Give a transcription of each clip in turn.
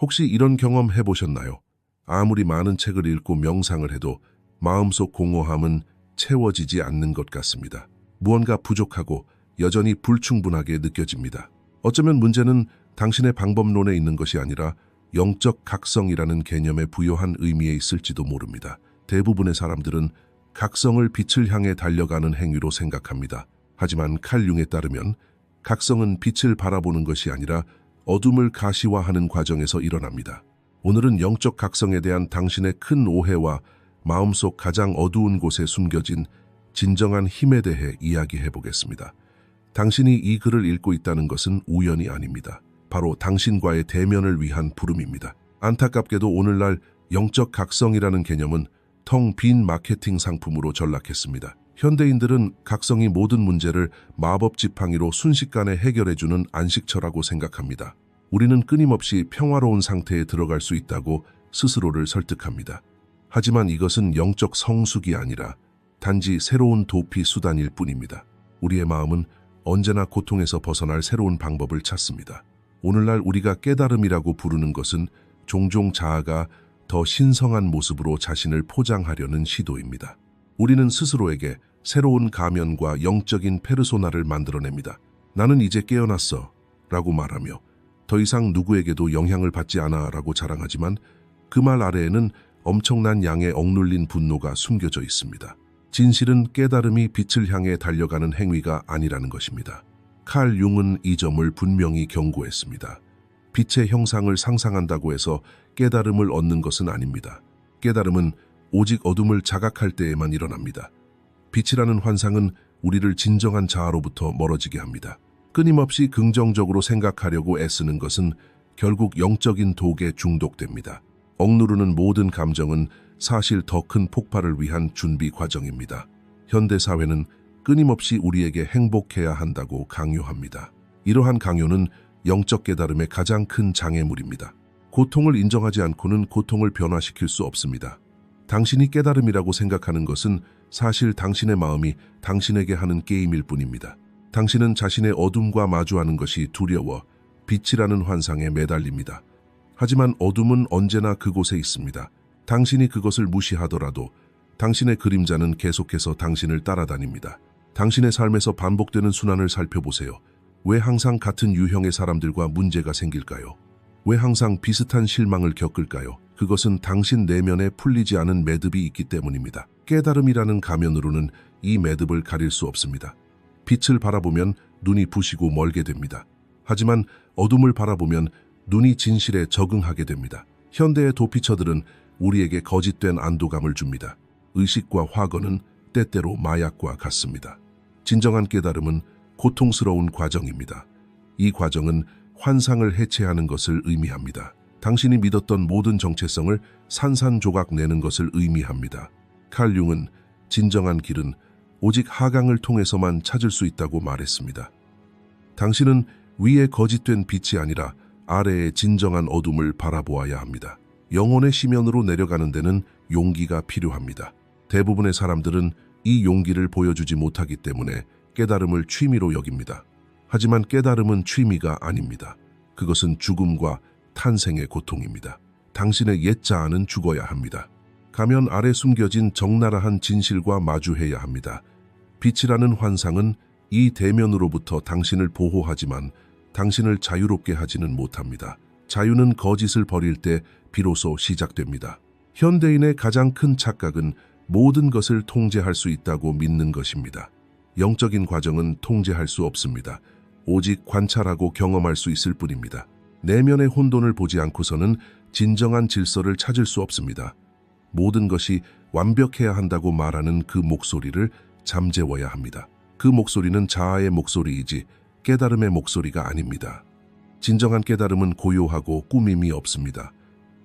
혹시 이런 경험 해보셨나요? 아무리 많은 책을 읽고 명상을 해도 마음속 공허함은 채워지지 않는 것 같습니다. 무언가 부족하고 여전히 불충분하게 느껴집니다. 어쩌면 문제는 당신의 방법론에 있는 것이 아니라 영적 각성이라는 개념에 부여한 의미에 있을지도 모릅니다. 대부분의 사람들은 각성을 빛을 향해 달려가는 행위로 생각합니다. 하지만 칼 융에 따르면 각성은 빛을 바라보는 것이 아니라 어둠을 가시화하는 과정에서 일어납니다. 오늘은 영적 각성에 대한 당신의 큰 오해와 마음속 가장 어두운 곳에 숨겨진 진정한 힘에 대해 이야기해 보겠습니다. 당신이 이 글을 읽고 있다는 것은 우연이 아닙니다. 바로 당신과의 대면을 위한 부름입니다. 안타깝게도 오늘날 영적 각성이라는 개념은 텅 빈 마케팅 상품으로 전락했습니다. 현대인들은 각성이 모든 문제를 마법 지팡이로 순식간에 해결해주는 안식처라고 생각합니다. 우리는 끊임없이 평화로운 상태에 들어갈 수 있다고 스스로를 설득합니다. 하지만 이것은 영적 성숙이 아니라 단지 새로운 도피 수단일 뿐입니다. 우리의 마음은 언제나 고통에서 벗어날 새로운 방법을 찾습니다. 오늘날 우리가 깨달음이라고 부르는 것은 종종 자아가 더 신성한 모습으로 자신을 포장하려는 시도입니다. 우리는 스스로에게 새로운 가면과 영적인 페르소나를 만들어냅니다. 나는 이제 깨어났어 라고 말하며 더 이상 누구에게도 영향을 받지 않아 라고 자랑하지만 그 말 아래에는 엄청난 양의 억눌린 분노가 숨겨져 있습니다. 진실은 깨달음이 빛을 향해 달려가는 행위가 아니라는 것입니다. 칼 융은 이 점을 분명히 경고했습니다. 빛의 형상을 상상한다고 해서 깨달음을 얻는 것은 아닙니다. 깨달음은 오직 어둠을 자각할 때에만 일어납니다. 빛이라는 환상은 우리를 진정한 자아로부터 멀어지게 합니다. 끊임없이 긍정적으로 생각하려고 애쓰는 것은 결국 영적인 독에 중독됩니다. 억누르는 모든 감정은 사실 더 큰 폭발을 위한 준비 과정입니다. 현대사회는 끊임없이 우리에게 행복해야 한다고 강요합니다. 이러한 강요는 영적 깨달음의 가장 큰 장애물입니다. 고통을 인정하지 않고는 고통을 변화시킬 수 없습니다. 당신이 깨달음이라고 생각하는 것은 사실 당신의 마음이 당신에게 하는 게임일 뿐입니다. 당신은 자신의 어둠과 마주하는 것이 두려워 빛이라는 환상에 매달립니다. 하지만 어둠은 언제나 그곳에 있습니다. 당신이 그것을 무시하더라도 당신의 그림자는 계속해서 당신을 따라다닙니다. 당신의 삶에서 반복되는 순환을 살펴보세요. 왜 항상 같은 유형의 사람들과 문제가 생길까요? 왜 항상 비슷한 실망을 겪을까요? 그것은 당신 내면에 풀리지 않은 매듭이 있기 때문입니다. 깨달음이라는 가면으로는 이 매듭을 가릴 수 없습니다. 빛을 바라보면 눈이 부시고 멀게 됩니다. 하지만 어둠을 바라보면 눈이 진실에 적응하게 됩니다. 현대의 도피처들은 우리에게 거짓된 안도감을 줍니다. 의식과 화거는 때때로 마약과 같습니다. 진정한 깨달음은 고통스러운 과정입니다. 이 과정은 환상을 해체하는 것을 의미합니다. 당신이 믿었던 모든 정체성을 산산조각 내는 것을 의미합니다. 칼 융은 진정한 길은 오직 하강을 통해서만 찾을 수 있다고 말했습니다. 당신은 위에 거짓된 빛이 아니라 아래의 진정한 어둠을 바라보아야 합니다. 영혼의 심연으로 내려가는 데는 용기가 필요합니다. 대부분의 사람들은 이 용기를 보여주지 못하기 때문에 깨달음을 취미로 여깁니다. 하지만 깨달음은 취미가 아닙니다. 그것은 죽음과 탄생의 고통입니다. 당신의 옛 자아는 죽어야 합니다. 가면 아래 숨겨진 적나라한 진실과 마주해야 합니다. 빛이라는 환상은 이 대면으로부터 당신을 보호하지만 당신을 자유롭게 하지는 못합니다. 자유는 거짓을 버릴 때 비로소 시작됩니다. 현대인의 가장 큰 착각은 모든 것을 통제할 수 있다고 믿는 것입니다. 영적인 과정은 통제할 수 없습니다. 오직 관찰하고 경험할 수 있을 뿐입니다. 내면의 혼돈을 보지 않고서는 진정한 질서를 찾을 수 없습니다. 모든 것이 완벽해야 한다고 말하는 그 목소리를 잠재워야 합니다. 그 목소리는 자아의 목소리이지 깨달음의 목소리가 아닙니다. 진정한 깨달음은 고요하고 꾸밈이 없습니다.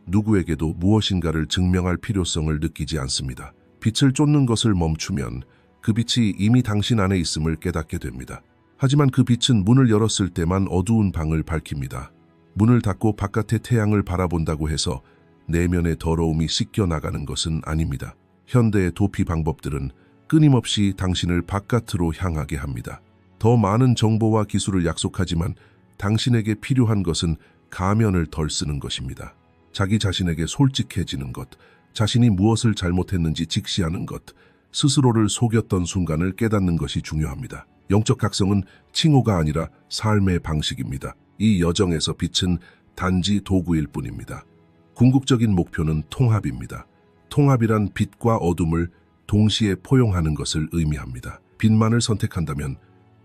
누구에게도 무엇인가를 증명할 필요성을 느끼지 않습니다. 빛을 쫓는 것을 멈추면 그 빛이 이미 당신 안에 있음을 깨닫게 됩니다. 하지만 그 빛은 문을 열었을 때만 어두운 방을 밝힙니다. 문을 닫고 바깥의 태양을 바라본다고 해서 내면의 더러움이 씻겨나가는 것은 아닙니다. 현대의 도피 방법들은 끊임없이 당신을 바깥으로 향하게 합니다. 더 많은 정보와 기술을 약속하지만 당신에게 필요한 것은 가면을 덜 쓰는 것입니다. 자기 자신에게 솔직해지는 것, 자신이 무엇을 잘못했는지 직시하는 것, 스스로를 속였던 순간을 깨닫는 것이 중요합니다. 영적 각성은 칭호가 아니라 삶의 방식입니다. 이 여정에서 빛은 단지 도구일 뿐입니다. 궁극적인 목표는 통합입니다. 통합이란 빛과 어둠을 동시에 포용하는 것을 의미합니다. 빛만을 선택한다면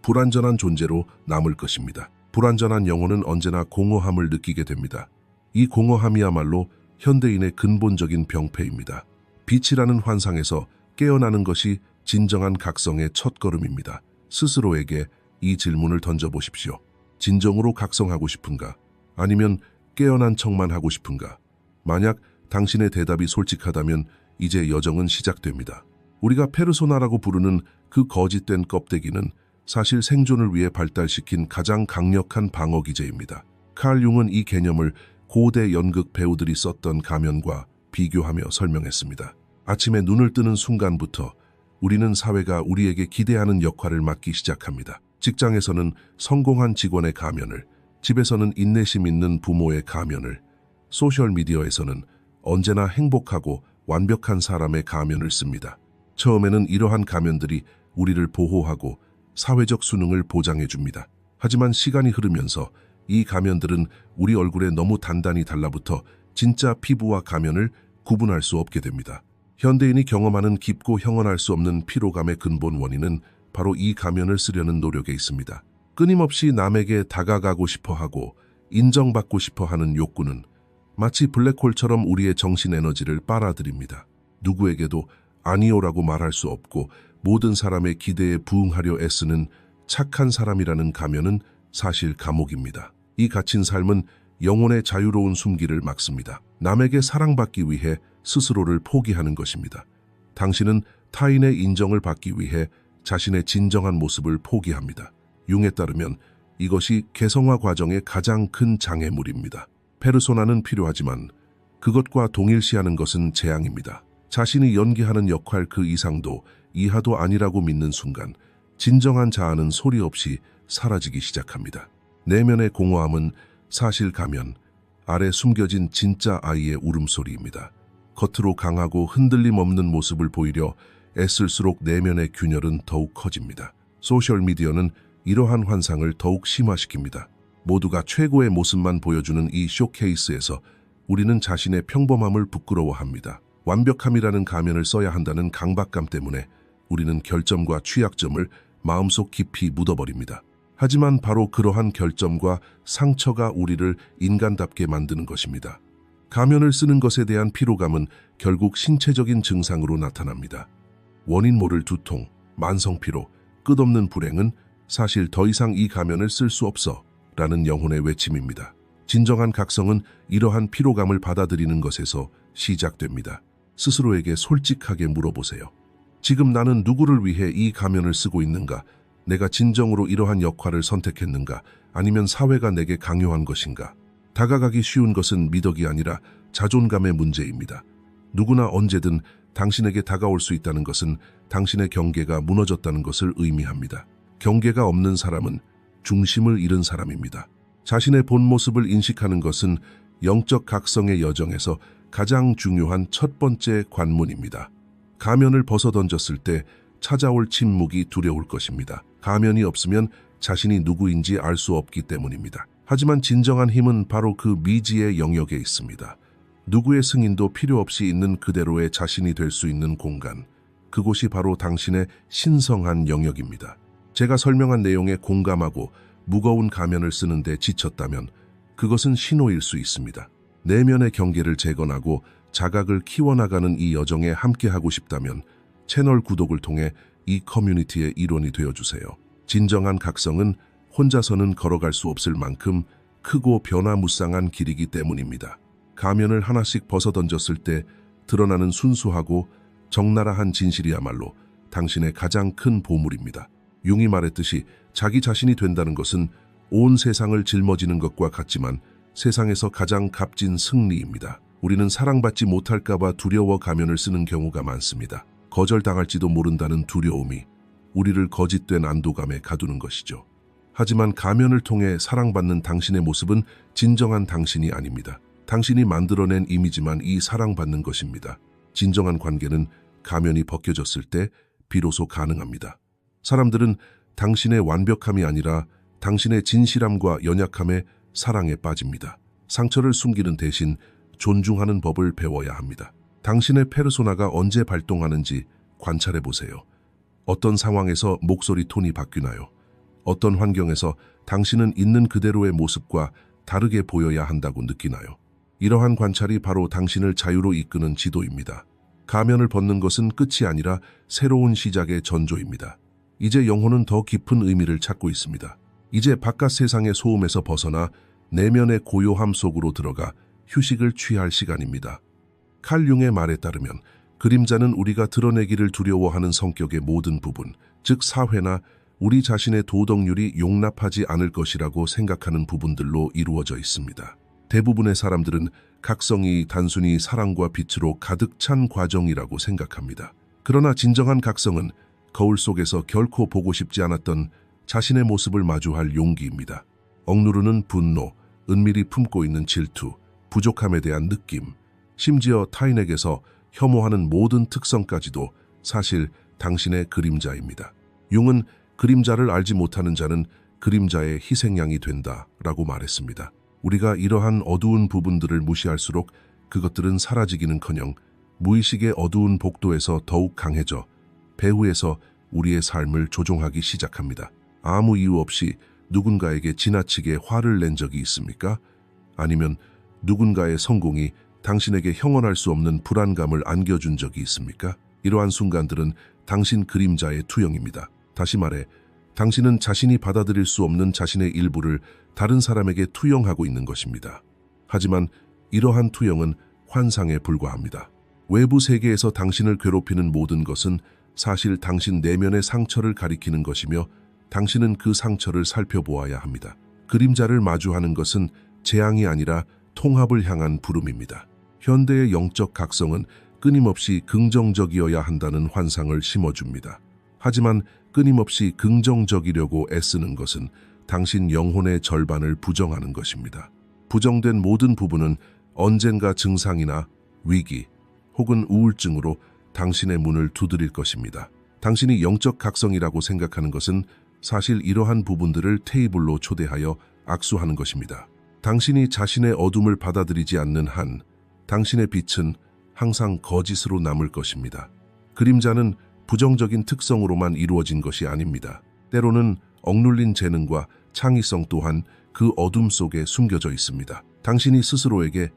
불완전한 존재로 남을 것입니다. 불완전한 영혼은 언제나 공허함을 느끼게 됩니다. 이 공허함이야말로 현대인의 근본적인 병폐입니다. 빛이라는 환상에서 깨어나는 것이 진정한 각성의 첫걸음입니다. 스스로에게 이 질문을 던져보십시오. 진정으로 각성하고 싶은가? 아니면 깨어난 척만 하고 싶은가? 만약 당신의 대답이 솔직하다면 이제 여정은 시작됩니다. 우리가 페르소나라고 부르는 그 거짓된 껍데기는 사실 생존을 위해 발달시킨 가장 강력한 방어 기제입니다. 칼 융은 이 개념을 고대 연극 배우들이 썼던 가면과 비교하며 설명했습니다. 아침에 눈을 뜨는 순간부터 우리는 사회가 우리에게 기대하는 역할을 맡기 시작합니다. 직장에서는 성공한 직원의 가면을, 집에서는 인내심 있는 부모의 가면을, 소셜미디어에서는 언제나 행복하고 완벽한 사람의 가면을 씁니다. 처음에는 이러한 가면들이 우리를 보호하고 사회적 수능을 보장해 줍니다. 하지만 시간이 흐르면서 이 가면들은 우리 얼굴에 너무 단단히 달라붙어 진짜 피부와 가면을 구분할 수 없게 됩니다. 현대인이 경험하는 깊고 형언할 수 없는 피로감의 근본 원인은 바로 이 가면을 쓰려는 노력에 있습니다. 끊임없이 남에게 다가가고 싶어하고 인정받고 싶어하는 욕구는 마치 블랙홀처럼 우리의 정신 에너지를 빨아들입니다. 누구에게도 아니오라고 말할 수 없고 모든 사람의 기대에 부응하려 애쓰는 착한 사람이라는 가면은 사실 감옥입니다. 이 갇힌 삶은 영혼의 자유로운 숨기를 막습니다. 남에게 사랑받기 위해 스스로를 포기하는 것입니다. 당신은 타인의 인정을 받기 위해 자신의 진정한 모습을 포기합니다. 융에 따르면 이것이 개성화 과정의 가장 큰 장애물입니다. 페르소나는 필요하지만 그것과 동일시하는 것은 재앙입니다. 자신이 연기하는 역할 그 이상도 이하도 아니라고 믿는 순간 진정한 자아는 소리 없이 사라지기 시작합니다. 내면의 공허함은 사실 가면 아래 숨겨진 진짜 아이의 울음소리입니다. 겉으로 강하고 흔들림 없는 모습을 보이려 애쓸수록 내면의 균열은 더욱 커집니다. 소셜미디어는 이러한 환상을 더욱 심화시킵니다. 모두가 최고의 모습만 보여주는 이 쇼케이스에서 우리는 자신의 평범함을 부끄러워합니다. 완벽함이라는 가면을 써야 한다는 강박감 때문에 우리는 결점과 취약점을 마음속 깊이 묻어버립니다. 하지만 바로 그러한 결점과 상처가 우리를 인간답게 만드는 것입니다. 가면을 쓰는 것에 대한 피로감은 결국 신체적인 증상으로 나타납니다. 원인 모를 두통, 만성피로, 끝없는 불행은 사실 더 이상 이 가면을 쓸 수 없어 라는 영혼의 외침입니다. 진정한 각성은 이러한 피로감을 받아들이는 것에서 시작됩니다. 스스로에게 솔직하게 물어보세요. 지금 나는 누구를 위해 이 가면을 쓰고 있는가? 내가 진정으로 이러한 역할을 선택했는가? 아니면 사회가 내게 강요한 것인가? 다가가기 쉬운 것은 미덕이 아니라 자존감의 문제입니다. 누구나 언제든 당신에게 다가올 수 있다는 것은 당신의 경계가 무너졌다는 것을 의미합니다. 경계가 없는 사람은 중심을 잃은 사람입니다. 자신의 본 모습을 인식하는 것은 영적 각성의 여정에서 가장 중요한 첫 번째 관문입니다. 가면을 벗어던졌을 때 찾아올 침묵이 두려울 것입니다. 가면이 없으면 자신이 누구인지 알 수 없기 때문입니다. 하지만 진정한 힘은 바로 그 미지의 영역에 있습니다. 누구의 승인도 필요 없이 있는 그대로의 자신이 될 수 있는 공간, 그곳이 바로 당신의 신성한 영역입니다. 제가 설명한 내용에 공감하고 무거운 가면을 쓰는데 지쳤다면 그것은 신호일 수 있습니다. 내면의 경계를 재건하고 자각을 키워나가는 이 여정에 함께하고 싶다면 채널 구독을 통해 이 커뮤니티의 일원이 되어주세요. 진정한 각성은 혼자서는 걸어갈 수 없을 만큼 크고 변화무쌍한 길이기 때문입니다. 가면을 하나씩 벗어던졌을 때 드러나는 순수하고 적나라한 진실이야말로 당신의 가장 큰 보물입니다. 융이 말했듯이 자기 자신이 된다는 것은 온 세상을 짊어지는 것과 같지만 세상에서 가장 값진 승리입니다. 우리는 사랑받지 못할까 봐 두려워 가면을 쓰는 경우가 많습니다. 거절당할지도 모른다는 두려움이 우리를 거짓된 안도감에 가두는 것이죠. 하지만 가면을 통해 사랑받는 당신의 모습은 진정한 당신이 아닙니다. 당신이 만들어낸 이미지만 이 사랑받는 것입니다. 진정한 관계는 가면이 벗겨졌을 때 비로소 가능합니다. 사람들은 당신의 완벽함이 아니라 당신의 진실함과 연약함에 사랑에 빠집니다. 상처를 숨기는 대신 존중하는 법을 배워야 합니다. 당신의 페르소나가 언제 발동하는지 관찰해 보세요. 어떤 상황에서 목소리 톤이 바뀌나요? 어떤 환경에서 당신은 있는 그대로의 모습과 다르게 보여야 한다고 느끼나요? 이러한 관찰이 바로 당신을 자유로 이끄는 지도입니다. 가면을 벗는 것은 끝이 아니라 새로운 시작의 전조입니다. 이제 영혼은 더 깊은 의미를 찾고 있습니다. 이제 바깥 세상의 소음에서 벗어나 내면의 고요함 속으로 들어가 휴식을 취할 시간입니다. 칼 융의 말에 따르면 그림자는 우리가 드러내기를 두려워하는 성격의 모든 부분, 즉 사회나 우리 자신의 도덕률이 용납하지 않을 것이라고 생각하는 부분들로 이루어져 있습니다. 대부분의 사람들은 각성이 단순히 사랑과 빛으로 가득 찬 과정이라고 생각합니다. 그러나 진정한 각성은 거울 속에서 결코 보고 싶지 않았던 자신의 모습을 마주할 용기입니다. 억누르는 분노, 은밀히 품고 있는 질투, 부족함에 대한 느낌, 심지어 타인에게서 혐오하는 모든 특성까지도 사실 당신의 그림자입니다. 융은 그림자를 알지 못하는 자는 그림자의 희생양이 된다라고 말했습니다. 우리가 이러한 어두운 부분들을 무시할수록 그것들은 사라지기는커녕 무의식의 어두운 복도에서 더욱 강해져 배후에서 우리의 삶을 조종하기 시작합니다. 아무 이유 없이 누군가에게 지나치게 화를 낸 적이 있습니까? 아니면 누군가의 성공이 당신에게 형언할 수 없는 불안감을 안겨준 적이 있습니까? 이러한 순간들은 당신 그림자의 투영입니다. 다시 말해, 당신은 자신이 받아들일 수 없는 자신의 일부를 다른 사람에게 투영하고 있는 것입니다. 하지만 이러한 투영은 환상에 불과합니다. 외부 세계에서 당신을 괴롭히는 모든 것은 사실 당신 내면의 상처를 가리키는 것이며 당신은 그 상처를 살펴보아야 합니다. 그림자를 마주하는 것은 재앙이 아니라 통합을 향한 부름입니다. 현대의 영적 각성은 끊임없이 긍정적이어야 한다는 환상을 심어줍니다. 하지만 끊임없이 긍정적이려고 애쓰는 것은 당신 영혼의 절반을 부정하는 것입니다. 부정된 모든 부분은 언젠가 증상이나 위기 혹은 우울증으로 당신의 문을 두드릴 것입니다. 당신이 영적 각성이라고 생각하는 것은 사실 이러한 부분들을 테이블로 초대하여 악수하는 것입니다. 당신이 자신의 어둠을 받아들이지 않는 한 당신의 빛은 항상 거짓으로 남을 것입니다. 그림자는 부정적인 특성으로만 이루어진 것이 아닙니다. 때로는 억눌린 재능과 창의성 또한 그 어둠 속에 숨겨져 있습니다. 당신이 스스로에게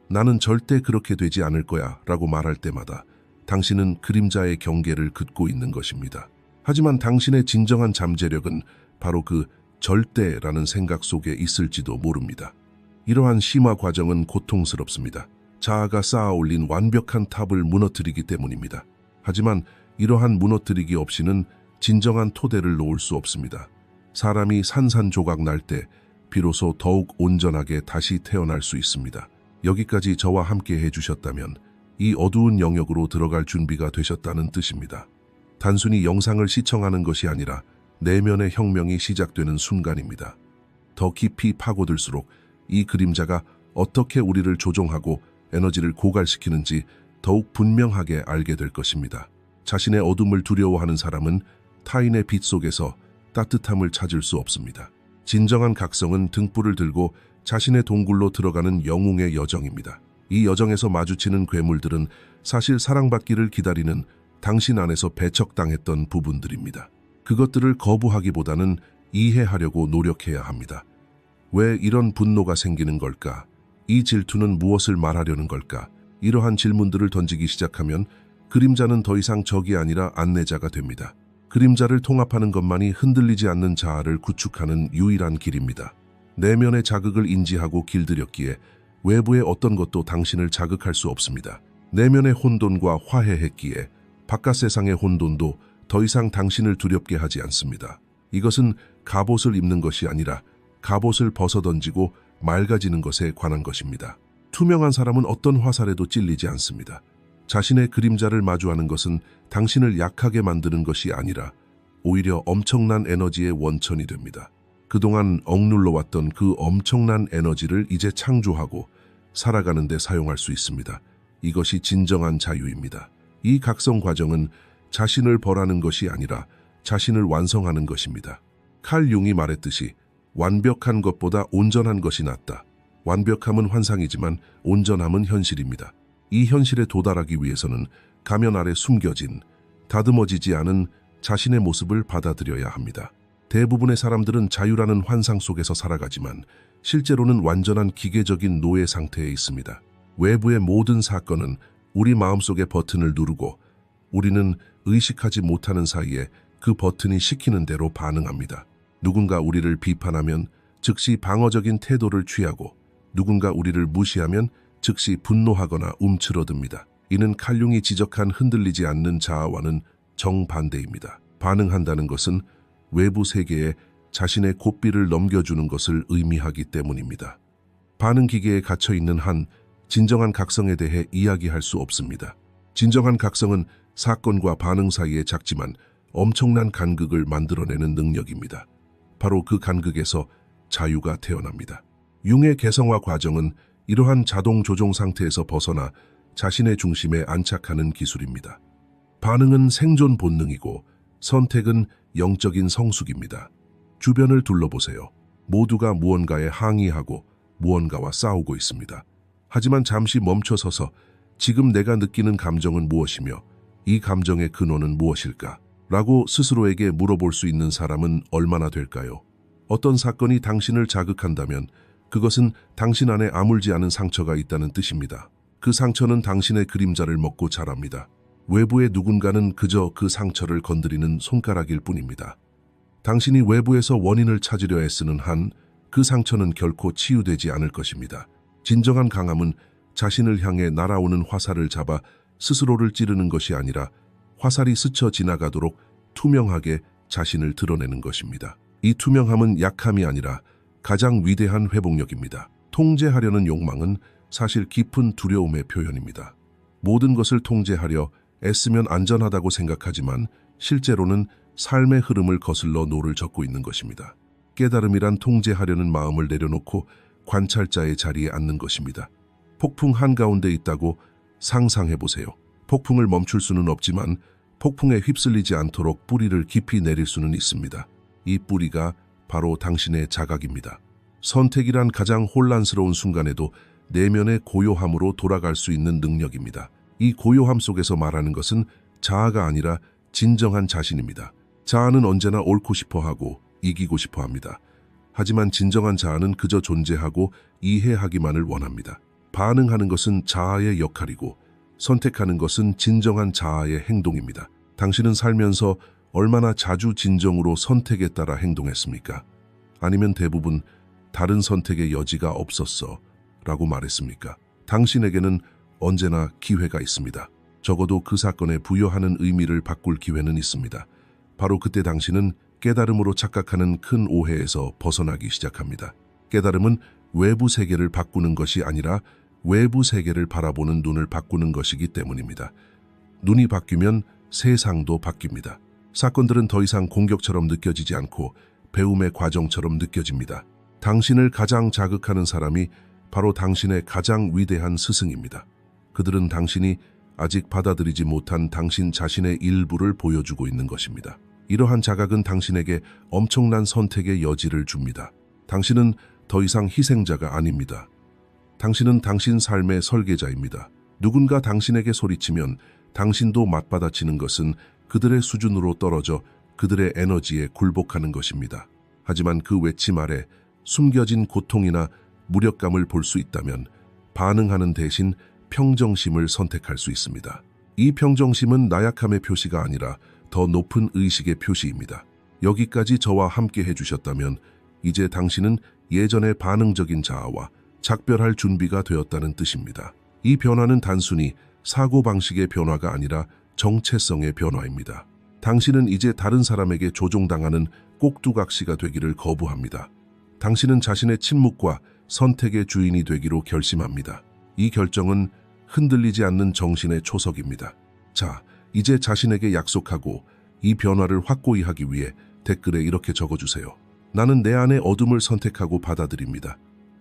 나는 절대 그렇게 되지 않을 거야 라고 말할 때마다 당신은 그림자의 경계를 긋고 있는 것입니다. 하지만 당신의 진정한 잠재력은 바로 그 절대라는 생각 속에 있을지도 모릅니다. 이러한 심화 과정은 고통스럽습니다. 자아가 쌓아올린 완벽한 탑을 무너뜨리기 때문입니다. 하지만 이러한 무너뜨리기 없이는 진정한 토대를 놓을 수 없습니다. 사람이 산산조각 날 때 비로소 더욱 온전하게 다시 태어날 수 있습니다. 여기까지 저와 함께 해주셨다면 이 어두운 영역으로 들어갈 준비가 되셨다는 뜻입니다. 단순히 영상을 시청하는 것이 아니라 내면의 혁명이 시작되는 순간입니다. 더 깊이 파고들수록 이 그림자가 어떻게 우리를 조종하고 에너지를 고갈시키는지 더욱 분명하게 알게 될 것입니다. 자신의 어둠을 두려워하는 사람은 타인의 빛 속에서 따뜻함을 찾을 수 없습니다. 진정한 각성은 등불을 들고 자신의 동굴로 들어가는 영웅의 여정입니다. 이 여정에서 마주치는 괴물들은 사실 사랑받기를 기다리는 당신 안에서 배척당했던 부분들입니다. 그것들을 거부하기보다는 이해하려고 노력해야 합니다. 왜 이런 분노가 생기는 걸까? 이 질투는 무엇을 말하려는 걸까? 이러한 질문들을 던지기 시작하면 그림자는 더 이상 적이 아니라 안내자가 됩니다. 그림자를 통합하는 것만이 흔들리지 않는 자아를 구축하는 유일한 길입니다. 내면의 자극을 인지하고 길들였기에 외부의 어떤 것도 당신을 자극할 수 없습니다. 내면의 혼돈과 화해했기에 바깥 세상의 혼돈도 더 이상 당신을 두렵게 하지 않습니다. 이것은 갑옷을 입는 것이 아니라 갑옷을 벗어던지고 맑아지는 것에 관한 것입니다. 투명한 사람은 어떤 화살에도 찔리지 않습니다. 자신의 그림자를 마주하는 것은 당신을 약하게 만드는 것이 아니라 오히려 엄청난 에너지의 원천이 됩니다. 그동안 억눌러왔던 그 엄청난 에너지를 이제 창조하고 살아가는 데 사용할 수 있습니다. 이것이 진정한 자유입니다. 이 각성 과정은 자신을 벌하는 것이 아니라 자신을 완성하는 것입니다. 칼 융이 말했듯이 완벽한 것보다 온전한 것이 낫다. 완벽함은 환상이지만 온전함은 현실입니다. 이 현실에 도달하기 위해서는 가면 아래 숨겨진, 다듬어지지 않은 자신의 모습을 받아들여야 합니다. 대부분의 사람들은 자유라는 환상 속에서 살아가지만 실제로는 완전한 기계적인 노예 상태에 있습니다. 외부의 모든 사건은 우리 마음속의 버튼을 누르고 우리는 의식하지 못하는 사이에 그 버튼이 시키는 대로 반응합니다. 누군가 우리를 비판하면 즉시 방어적인 태도를 취하고 누군가 우리를 무시하면 즉시 분노하거나 움츠러듭니다. 이는 칼융이 지적한 흔들리지 않는 자아와는 정반대입니다. 반응한다는 것은 외부 세계에 자신의 고삐를 넘겨주는 것을 의미하기 때문입니다. 반응 기계에 갇혀있는 한 진정한 각성에 대해 이야기할 수 없습니다. 진정한 각성은 사건과 반응 사이에 작지만 엄청난 간극을 만들어내는 능력입니다. 바로 그 간극에서 자유가 태어납니다. 융의 개성화 과정은 이러한 자동 조종 상태에서 벗어나 자신의 중심에 안착하는 기술입니다. 반응은 생존 본능이고 선택은 영적인 성숙입니다. 주변을 둘러보세요. 모두가 무언가에 항의하고 무언가와 싸우고 있습니다. 하지만 잠시 멈춰서서 지금 내가 느끼는 감정은 무엇이며 이 감정의 근원은 무엇일까? 라고 스스로에게 물어볼 수 있는 사람은 얼마나 될까요? 어떤 사건이 당신을 자극한다면 그것은 당신 안에 아물지 않은 상처가 있다는 뜻입니다. 그 상처는 당신의 그림자를 먹고 자랍니다. 외부의 누군가는 그저 그 상처를 건드리는 손가락일 뿐입니다. 당신이 외부에서 원인을 찾으려 애쓰는 한 그 상처는 결코 치유되지 않을 것입니다. 진정한 강함은 자신을 향해 날아오는 화살을 잡아 스스로를 찌르는 것이 아니라 화살이 스쳐 지나가도록 투명하게 자신을 드러내는 것입니다. 이 투명함은 약함이 아니라 가장 위대한 회복력입니다. 통제하려는 욕망은 사실 깊은 두려움의 표현입니다. 모든 것을 통제하려 애쓰면 안전하다고 생각하지만 실제로는 삶의 흐름을 거슬러 노를 젓고 있는 것입니다. 깨달음이란 통제하려는 마음을 내려놓고 관찰자의 자리에 앉는 것입니다. 폭풍 한가운데 있다고 상상해보세요. 폭풍을 멈출 수는 없지만 폭풍에 휩쓸리지 않도록 뿌리를 깊이 내릴 수는 있습니다. 이 뿌리가 바로 당신의 자각입니다. 선택이란 가장 혼란스러운 순간에도 내면의 고요함으로 돌아갈 수 있는 능력입니다. 이 고요함 속에서 말하는 것은 자아가 아니라 진정한 자신입니다. 자아는 언제나 옳고 싶어하고 이기고 싶어합니다. 하지만 진정한 자아는 그저 존재하고 이해하기만을 원합니다. 반응하는 것은 자아의 역할이고 선택하는 것은 진정한 자아의 행동입니다. 당신은 살면서 얼마나 자주 진정으로 선택에 따라 행동했습니까? 아니면 대부분 다른 선택의 여지가 없었어 라고 말했습니까? 당신에게는 언제나 기회가 있습니다. 적어도 그 사건에 부여하는 의미를 바꿀 기회는 있습니다. 바로 그때 당신은 깨달음으로 착각하는 큰 오해에서 벗어나기 시작합니다. 깨달음은 외부 세계를 바꾸는 것이 아니라 외부 세계를 바라보는 눈을 바꾸는 것이기 때문입니다. 눈이 바뀌면 세상도 바뀝니다. 사건들은 더 이상 공격처럼 느껴지지 않고 배움의 과정처럼 느껴집니다. 당신을 가장 자극하는 사람이 바로 당신의 가장 위대한 스승입니다. 그들은 당신이 아직 받아들이지 못한 당신 자신의 일부를 보여주고 있는 것입니다. 이러한 자각은 당신에게 엄청난 선택의 여지를 줍니다. 당신은 더 이상 희생자가 아닙니다. 당신은 당신 삶의 설계자입니다. 누군가 당신에게 소리치면 당신도 맞받아치는 것은 그들의 수준으로 떨어져 그들의 에너지에 굴복하는 것입니다. 하지만 그 외침 아래 숨겨진 고통이나 무력감을 볼 수 있다면 반응하는 대신 평정심을 선택할 수 있습니다. 이 평정심은 나약함의 표시가 아니라 더 높은 의식의 표시입니다. 여기까지 저와 함께 해주셨다면 이제 당신은 예전의 반응적인 자아와 작별할 준비가 되었다는 뜻입니다. 이 변화는 단순히 사고방식의 변화가 아니라 정체성의 변화입니다. 당신은 이제 다른 사람에게 조종당하는 꼭두각시가 되기를 거부합니다. 당신은 자신의 침묵과 선택의 주인이 되기로 결심합니다. 이 결정은 흔들리지 않는 정신의 초석입니다. 자, 이제 자신에게 약속하고 이 변화를 확고히 하기 위해 댓글에 이렇게 적어주세요. 나는 내 안의 어둠을 선택하고 받아들입니다.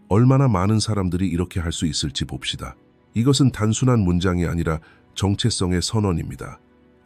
얼마나 많은 사람들이 이렇게 할 수 있을지 봅시다. 이것은 단순한 문장이 아니라 정체성의 선언입니다.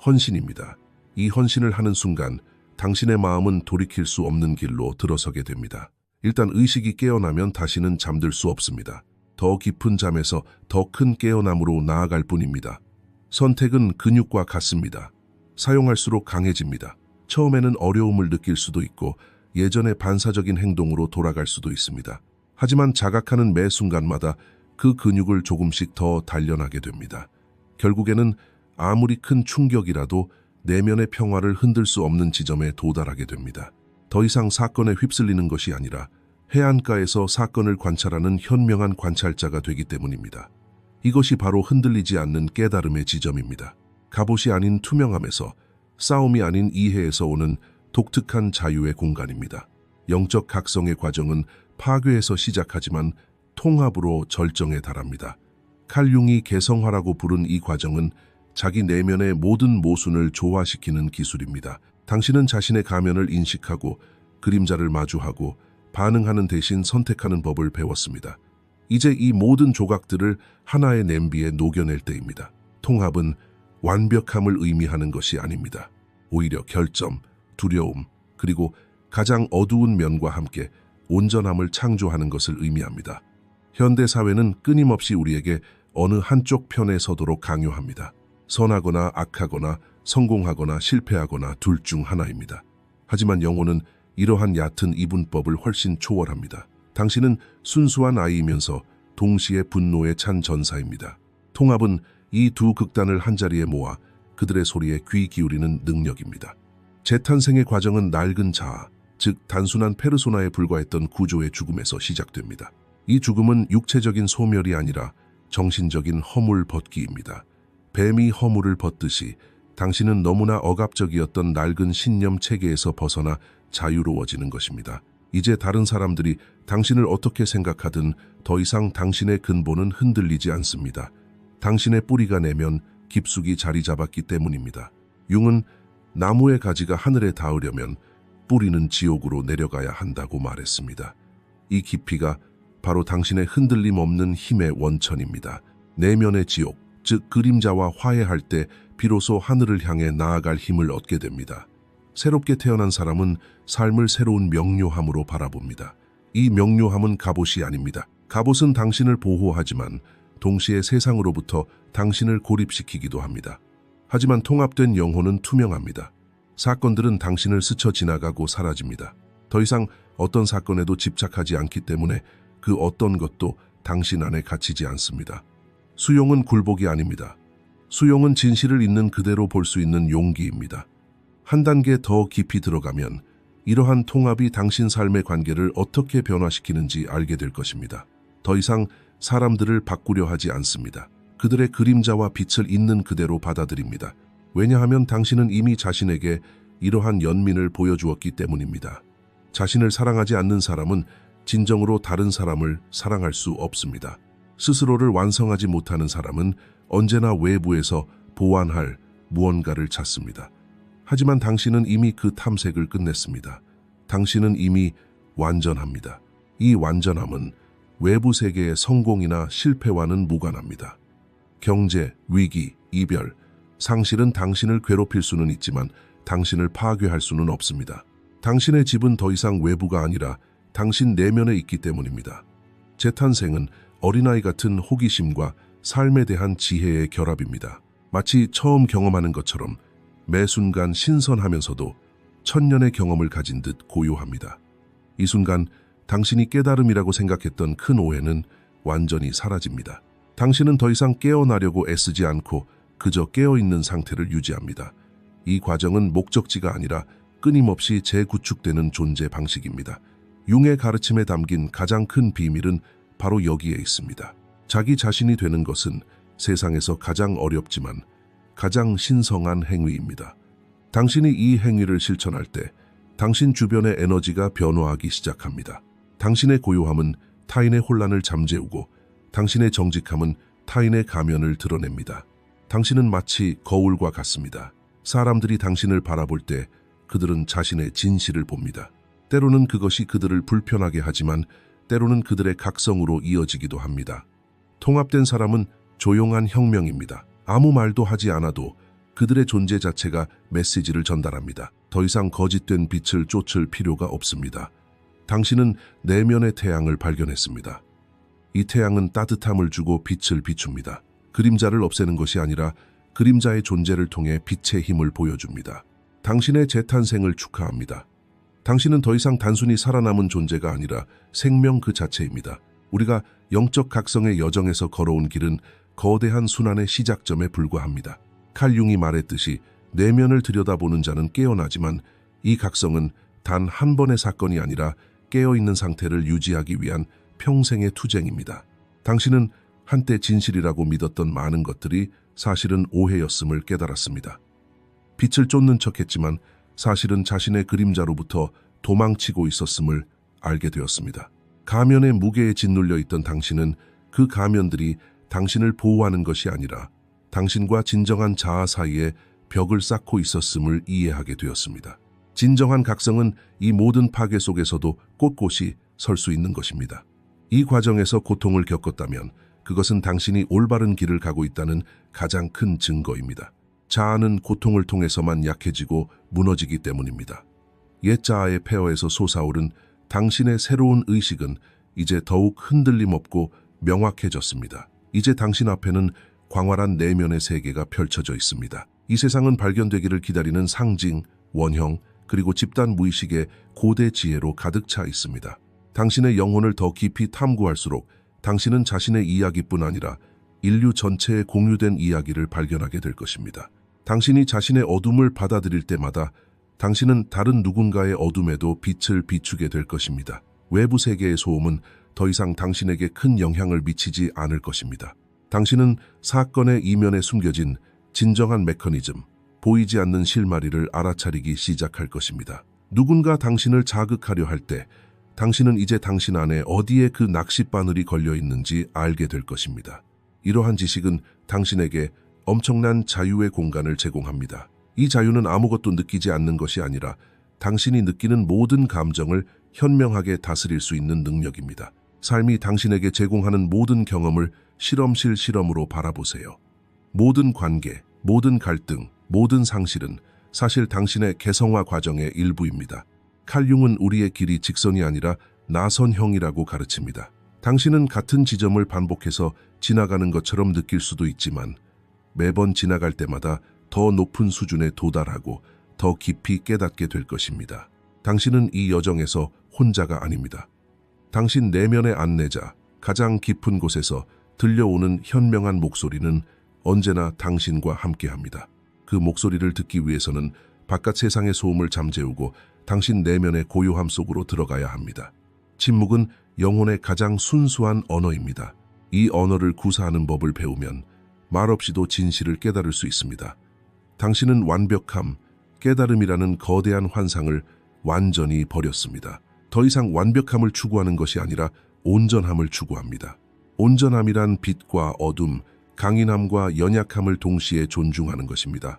헌신입니다. 이 헌신을 하는 순간 당신의 마음은 돌이킬 수 없는 길로 들어서게 됩니다. 일단 의식이 깨어나면 다시는 잠들 수 없습니다. 더 깊은 잠에서 더 큰 깨어남으로 나아갈 뿐입니다. 선택은 근육과 같습니다. 사용할수록 강해집니다. 처음에는 어려움을 느낄 수도 있고 예전의 반사적인 행동으로 돌아갈 수도 있습니다. 하지만 자각하는 매 순간마다 그 근육을 조금씩 더 단련하게 됩니다. 결국에는 아무리 큰 충격이라도 내면의 평화를 흔들 수 없는 지점에 도달하게 됩니다. 더 이상 사건에 휩쓸리는 것이 아니라 해안가에서 사건을 관찰하는 현명한 관찰자가 되기 때문입니다. 이것이 바로 흔들리지 않는 깨달음의 지점입니다. 갑옷이 아닌 투명함에서, 싸움이 아닌 이해에서 오는 독특한 자유의 공간입니다. 영적 각성의 과정은 파괴에서 시작하지만 통합으로 절정에 달합니다. 칼 융이 개성화라고 부른 이 과정은 자기 내면의 모든 모순을 조화시키는 기술입니다. 당신은 자신의 가면을 인식하고 그림자를 마주하고 반응하는 대신 선택하는 법을 배웠습니다. 이제 이 모든 조각들을 하나의 냄비에 녹여낼 때입니다. 통합은 완벽함을 의미하는 것이 아닙니다. 오히려 결점, 두려움, 그리고 가장 어두운 면과 함께 온전함을 창조하는 것을 의미합니다. 현대 사회는 끊임없이 우리에게 어느 한쪽 편에 서도록 강요합니다. 선하거나 악하거나 성공하거나 실패하거나 둘 중 하나입니다. 하지만 영혼은 이러한 얕은 이분법을 훨씬 초월합니다. 당신은 순수한 아이이면서 동시에 분노에 찬 전사입니다. 통합은 이 두 극단을 한자리에 모아 그들의 소리에 귀 기울이는 능력입니다. 재탄생의 과정은 낡은 자아, 즉 단순한 페르소나에 불과했던 구조의 죽음에서 시작됩니다. 이 죽음은 육체적인 소멸이 아니라 정신적인 허물 벗기입니다. 뱀이 허물을 벗듯이 당신은 너무나 억압적이었던 낡은 신념 체계에서 벗어나 자유로워지는 것입니다. 이제 다른 사람들이 당신을 어떻게 생각하든 더 이상 당신의 근본은 흔들리지 않습니다. 당신의 뿌리가 내면 깊숙이 자리 잡았기 때문입니다. 융은 나무의 가지가 하늘에 닿으려면 뿌리는 지옥으로 내려가야 한다고 말했습니다. 이 깊이가 바로 당신의 흔들림 없는 힘의 원천입니다. 내면의 지옥, 즉 그림자와 화해할 때 비로소 하늘을 향해 나아갈 힘을 얻게 됩니다. 새롭게 태어난 사람은 삶을 새로운 명료함으로 바라봅니다. 이 명료함은 갑옷이 아닙니다. 갑옷은 당신을 보호하지만 동시에 세상으로부터 당신을 고립시키기도 합니다. 하지만 통합된 영혼은 투명합니다. 사건들은 당신을 스쳐 지나가고 사라집니다. 더 이상 어떤 사건에도 집착하지 않기 때문에 그 어떤 것도 당신 안에 갇히지 않습니다. 수용은 굴복이 아닙니다. 수용은 진실을 있는 그대로 볼 수 있는 용기입니다. 한 단계 더 깊이 들어가면 이러한 통합이 당신 삶의 관계를 어떻게 변화시키는지 알게 될 것입니다. 더 이상 사람들을 바꾸려 하지 않습니다. 그들의 그림자와 빛을 있는 그대로 받아들입니다. 왜냐하면 당신은 이미 자신에게 이러한 연민을 보여주었기 때문입니다. 자신을 사랑하지 않는 사람은 진정으로 다른 사람을 사랑할 수 없습니다. 스스로를 완성하지 못하는 사람은 언제나 외부에서 보완할 무언가를 찾습니다. 하지만 당신은 이미 그 탐색을 끝냈습니다. 당신은 이미 완전합니다. 이 완전함은 외부 세계의 성공이나 실패와는 무관합니다. 경제, 위기, 이별, 상실은 당신을 괴롭힐 수는 있지만 당신을 파괴할 수는 없습니다. 당신의 집은 더 이상 외부가 아니라 당신 내면에 있기 때문입니다. 재탄생은 어린아이 같은 호기심과 삶에 대한 지혜의 결합입니다. 마치 처음 경험하는 것처럼 매 순간 신선하면서도 천년의 경험을 가진 듯 고요합니다. 이 순간 당신이 깨달음이라고 생각했던 큰 오해는 완전히 사라집니다. 당신은 더 이상 깨어나려고 애쓰지 않고 그저 깨어있는 상태를 유지합니다. 이 과정은 목적지가 아니라 끊임없이 재구축되는 존재 방식입니다. 융의 가르침에 담긴 가장 큰 비밀은 바로 여기에 있습니다. 자기 자신이 되는 것은 세상에서 가장 어렵지만 가장 신성한 행위입니다. 당신이 이 행위를 실천할 때 당신 주변의 에너지가 변화하기 시작합니다. 당신의 고요함은 타인의 혼란을 잠재우고 당신의 정직함은 타인의 가면을 드러냅니다. 당신은 마치 거울과 같습니다. 사람들이 당신을 바라볼 때 그들은 자신의 진실을 봅니다. 때로는 그것이 그들을 불편하게 하지만 때로는 그들의 각성으로 이어지기도 합니다. 통합된 사람은 조용한 혁명입니다. 아무 말도 하지 않아도 그들의 존재 자체가 메시지를 전달합니다. 더 이상 거짓된 빛을 쫓을 필요가 없습니다. 당신은 내면의 태양을 발견했습니다. 이 태양은 따뜻함을 주고 빛을 비춥니다. 그림자를 없애는 것이 아니라 그림자의 존재를 통해 빛의 힘을 보여줍니다. 당신의 재탄생을 축하합니다. 당신은 더 이상 단순히 살아남은 존재가 아니라 생명 그 자체입니다. 우리가 영적 각성의 여정에서 걸어온 길은 거대한 순환의 시작점에 불과합니다. 칼 융이 말했듯이 내면을 들여다보는 자는 깨어나지만 이 각성은 단 한 번의 사건이 아니라 깨어있는 상태를 유지하기 위한 평생의 투쟁입니다. 당신은 한때 진실이라고 믿었던 많은 것들이 사실은 오해였음을 깨달았습니다. 빛을 쫓는 척했지만 사실은 자신의 그림자로부터 도망치고 있었음을 알게 되었습니다. 가면의 무게에 짓눌려 있던 당신은 그 가면들이 당신을 보호하는 것이 아니라 당신과 진정한 자아 사이에 벽을 쌓고 있었음을 이해하게 되었습니다. 진정한 각성은 이 모든 파괴 속에서도 꼿꼿이 설 수 있는 것입니다. 이 과정에서 고통을 겪었다면 그것은 당신이 올바른 길을 가고 있다는 가장 큰 증거입니다. 자아는 고통을 통해서만 약해지고 무너지기 때문입니다. 옛 자아의 폐허에서 솟아오른 당신의 새로운 의식은 이제 더욱 흔들림 없고 명확해졌습니다. 이제 당신 앞에는 광활한 내면의 세계가 펼쳐져 있습니다. 이 세상은 발견되기를 기다리는 상징, 원형, 그리고 집단 무의식의 고대 지혜로 가득 차 있습니다. 당신의 영혼을 더 깊이 탐구할수록 당신은 자신의 이야기뿐 아니라 인류 전체의 공유된 이야기를 발견하게 될 것입니다. 당신이 자신의 어둠을 받아들일 때마다 당신은 다른 누군가의 어둠에도 빛을 비추게 될 것입니다. 외부 세계의 소음은 더 이상 당신에게 큰 영향을 미치지 않을 것입니다. 당신은 사건의 이면에 숨겨진 진정한 메커니즘, 보이지 않는 실마리를 알아차리기 시작할 것입니다. 누군가 당신을 자극하려 할 때 당신은 이제 당신 안에 어디에 그 낚싯바늘이 걸려 있는지 알게 될 것입니다. 이러한 지식은 당신에게 엄청난 자유의 공간을 제공합니다. 이 자유는 아무것도 느끼지 않는 것이 아니라 당신이 느끼는 모든 감정을 현명하게 다스릴 수 있는 능력입니다. 삶이 당신에게 제공하는 모든 경험을 실험실 실험으로 바라보세요. 모든 관계, 모든 갈등, 모든 상실은 사실 당신의 개성화 과정의 일부입니다. 칼 융은 우리의 길이 직선이 아니라 나선형이라고 가르칩니다. 당신은 같은 지점을 반복해서 지나가는 것처럼 느낄 수도 있지만 매번 지나갈 때마다 더 높은 수준에 도달하고 더 깊이 깨닫게 될 것입니다. 당신은 이 여정에서 혼자가 아닙니다. 당신 내면의 안내자, 가장 깊은 곳에서 들려오는 현명한 목소리는 언제나 당신과 함께합니다. 그 목소리를 듣기 위해서는 바깥 세상의 소음을 잠재우고 당신 내면의 고요함 속으로 들어가야 합니다. 침묵은 영혼의 가장 순수한 언어입니다. 이 언어를 구사하는 법을 배우면 말없이도 진실을 깨달을 수 있습니다. 당신은 완벽함, 깨달음이라는 거대한 환상을 완전히 버렸습니다. 더 이상 완벽함을 추구하는 것이 아니라 온전함을 추구합니다. 온전함이란 빛과 어둠, 강인함과 연약함을 동시에 존중하는 것입니다.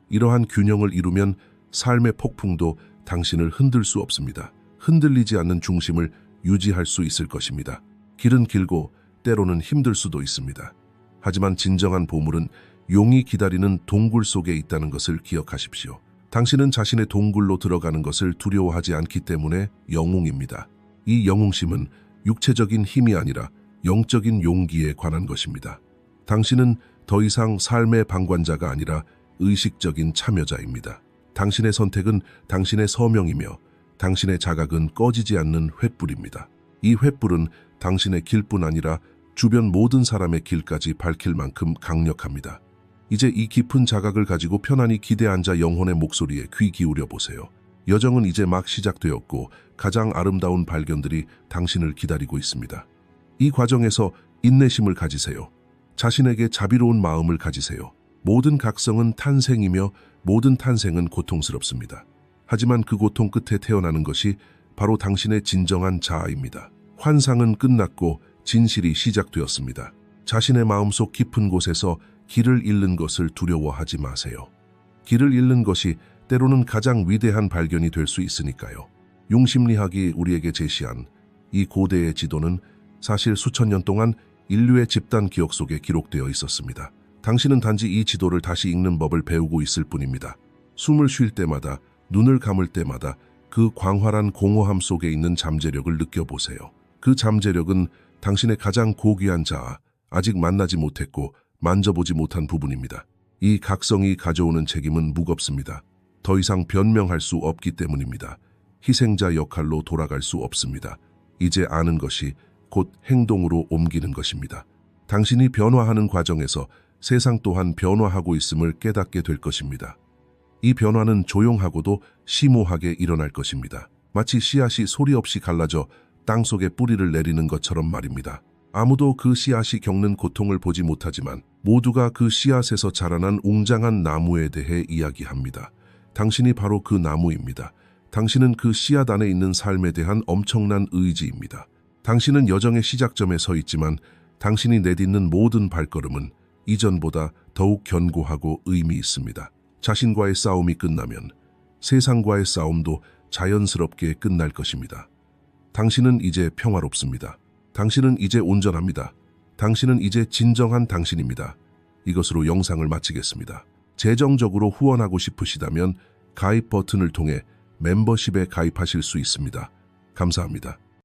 이러한 균형을 이루면 삶의 폭풍도 당신을 흔들 수 없습니다. 흔들리지 않는 중심을 유지할 수 있을 것입니다. 길은 길고 때로는 힘들 수도 있습니다. 하지만 진정한 보물은 용이 기다리는 동굴 속에 있다는 것을 기억하십시오. 당신은 자신의 동굴로 들어가는 것을 두려워하지 않기 때문에 영웅입니다. 이 영웅심은 육체적인 힘이 아니라 영적인 용기에 관한 것입니다. 당신은 더 이상 삶의 방관자가 아니라 의식적인 참여자입니다. 당신의 선택은 당신의 서명이며 당신의 자각은 꺼지지 않는 횃불입니다. 이 횃불은 당신의 길뿐 아니라 주변 모든 사람의 길까지 밝힐 만큼 강력합니다. 이제 이 깊은 자각을 가지고 편안히 기대 앉아 영혼의 목소리에 귀 기울여 보세요. 여정은 이제 막 시작되었고 가장 아름다운 발견들이 당신을 기다리고 있습니다. 이 과정에서 인내심을 가지세요. 자신에게 자비로운 마음을 가지세요. 모든 각성은 탄생이며 모든 탄생은 고통스럽습니다. 하지만 그 고통 끝에 태어나는 것이 바로 당신의 진정한 자아입니다. 환상은 끝났고 진실이 시작되었습니다. 자신의 마음속 깊은 곳에서 길을 잃는 것을 두려워하지 마세요. 길을 잃는 것이 때로는 가장 위대한 발견이 될 수 있으니까요. 융심리학이 우리에게 제시한 이 고대의 지도는 사실 수천 년 동안 인류의 집단 기억 속에 기록되어 있었습니다. 당신은 단지 이 지도를 다시 읽는 법을 배우고 있을 뿐입니다. 숨을 쉴 때마다, 눈을 감을 때마다 그 광활한 공허함 속에 있는 잠재력을 느껴보세요. 그 잠재력은 당신의 가장 고귀한 자아, 아직 만나지 못했고 만져보지 못한 부분입니다. 이 각성이 가져오는 책임은 무겁습니다. 더 이상 변명할 수 없기 때문입니다. 희생자 역할로 돌아갈 수 없습니다. 이제 아는 것이 곧 행동으로 옮기는 것입니다. 당신이 변화하는 과정에서 세상 또한 변화하고 있음을 깨닫게 될 것입니다. 이 변화는 조용하고도 심오하게 일어날 것입니다. 마치 씨앗이 소리 없이 갈라져 땅속에 뿌리를 내리는 것처럼 말입니다. 아무도 그 씨앗이 겪는 고통을 보지 못하지만 모두가 그 씨앗에서 자라난 웅장한 나무에 대해 이야기합니다. 당신이 바로 그 나무입니다. 당신은 그 씨앗 안에 있는 삶에 대한 엄청난 의지입니다. 당신은 여정의 시작점에 서 있지만 당신이 내딛는 모든 발걸음은 이전보다 더욱 견고하고 의미 있습니다. 자신과의 싸움이 끝나면 세상과의 싸움도 자연스럽게 끝날 것입니다. 당신은 이제 평화롭습니다. 당신은 이제 온전합니다. 당신은 이제 진정한 당신입니다. 이것으로 영상을 마치겠습니다. 재정적으로 후원하고 싶으시다면 가입 버튼을 통해 멤버십에 가입하실 수 있습니다. 감사합니다.